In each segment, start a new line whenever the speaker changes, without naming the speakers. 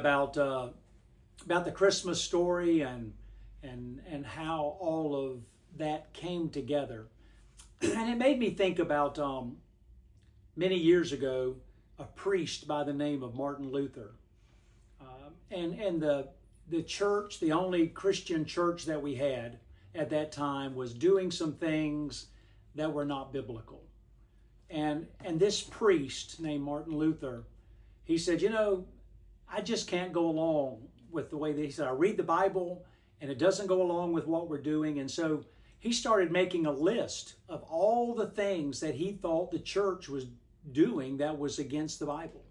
about the Christmas story and how all of that came together, and it made me think about many years ago a priest by the name of Martin Luther, and the church, the only Christian church that we had at that time, was doing some things that were not biblical. And this priest named Martin Luther, he said, I just can't go along with the way that he said, I read the Bible and it doesn't go along with what we're doing. And so he started making a list of all the things that he thought the church was doing that was against the Bible.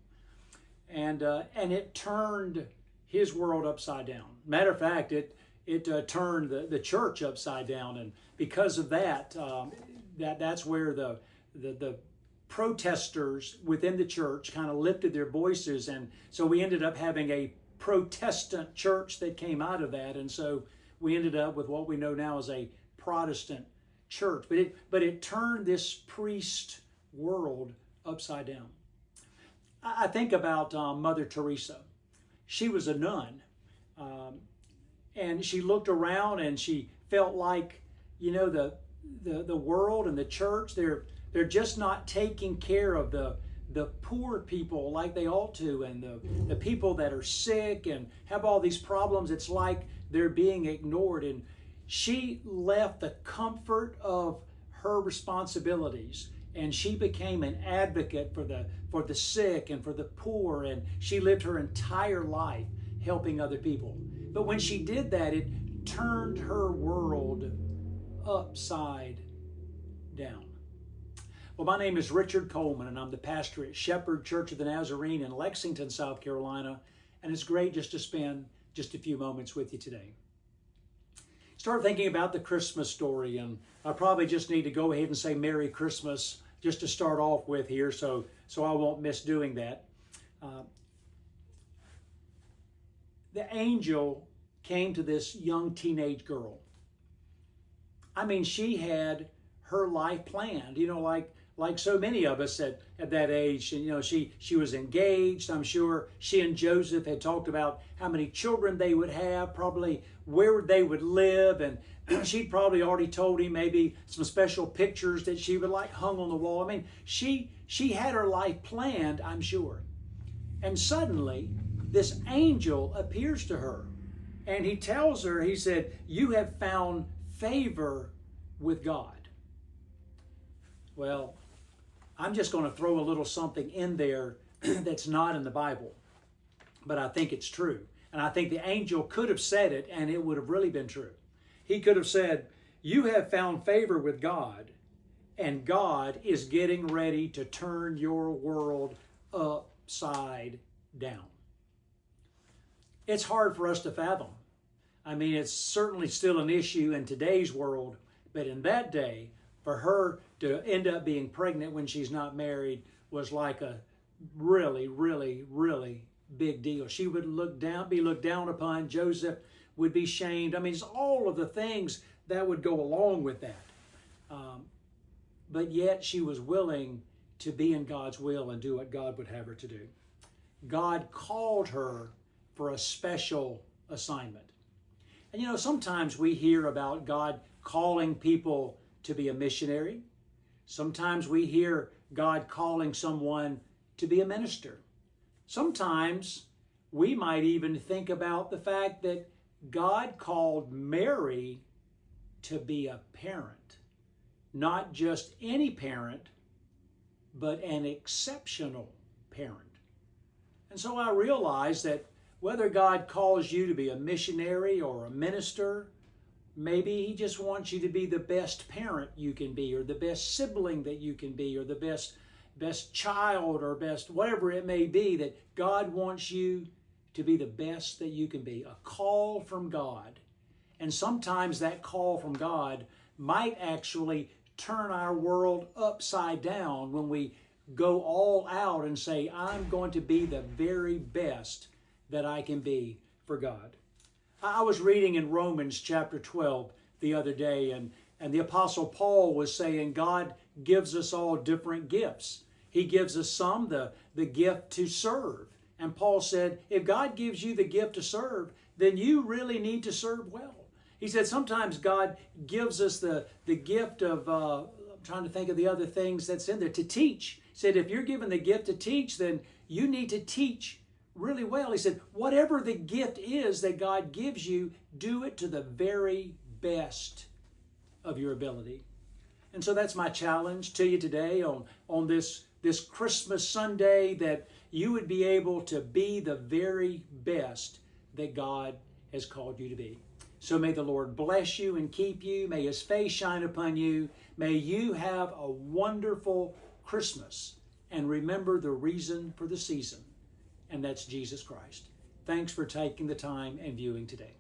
And it turned his world upside down. Matter of fact, it turned the church upside down. And because of that, that's where the protesters within the church kind of lifted their voices, and so we ended up having a Protestant church that came out of that, and so we ended up with what we know now as a Protestant church. But it turned this priest world upside down. I think about Mother Teresa. She was a nun, and she looked around and she felt like, the world and the church, they're just not taking care of the poor people like they ought to, and the people that are sick and have all these problems. It's like they're being ignored. And she left the comfort of her responsibilities, and she became an advocate for the sick and for the poor, and she lived her entire life helping other people. But when she did that, it turned her world upside down. Well, my name is Richard Coleman, and I'm the pastor at Shepherd Church of the Nazarene in Lexington, South Carolina, and it's great just to spend just a few moments with you today. Start thinking about the Christmas story, and I probably just need to go ahead and say Merry Christmas just to start off with here, so I won't miss doing that. The angel came to this young teenage girl. I mean, she had her life planned, like so many of us at that age. And she was engaged. I'm sure she and Joseph had talked about how many children they would have, probably where they would live, and she'd probably already told him maybe some special pictures that she would like hung on the wall. I mean, she had her life planned, I'm sure. And suddenly this angel appears to her, and he tells her, he said, "You have found favor with God." Well, I'm just going to throw a little something in there that's not in the Bible, but I think it's true. And I think the angel could have said it, and it would have really been true. He could have said, "You have found favor with God, and God is getting ready to turn your world upside down." It's hard for us to fathom. I mean, it's certainly still an issue in today's world, but in that day, for her to end up being pregnant when she's not married was like a really, really, really big deal. She would be looked down upon. Joseph would be shamed. I mean, it's all of the things that would go along with that. But yet she was willing to be in God's will and do what God would have her to do. God called her for a special assignment. And sometimes we hear about God calling people to be a missionary. Sometimes we hear God calling someone to be a minister. Sometimes we might even think about the fact that God called Mary to be a parent. Not just any parent, but an exceptional parent. And so I realize that whether God calls you to be a missionary or a minister, maybe He just wants you to be the best parent you can be, or the best sibling that you can be, or the best child, or best whatever it may be, that God wants you to be the best that you can be. A call from God. And sometimes that call from God might actually turn our world upside down when we go all out and say, "I'm going to be the very best that I can be for God." I was reading in Romans chapter 12 the other day, and the Apostle Paul was saying God gives us all different gifts. He gives us some the gift to serve, And Paul said, if God gives you the gift to serve, then you really need to serve well. He said sometimes God gives us the gift of, I'm trying to think of the other things that's in there, to teach. He said, if you're given the gift to teach, then you need to teach really well. He said, whatever the gift is that God gives you, do it to the very best of your ability. And so that's my challenge to you today on this Christmas Sunday, that you would be able to be the very best that God has called you to be. So may the Lord bless you and keep you. May His face shine upon you. May you have a wonderful Christmas. And remember the reason for the season, and that's Jesus Christ. Thanks for taking the time and viewing today.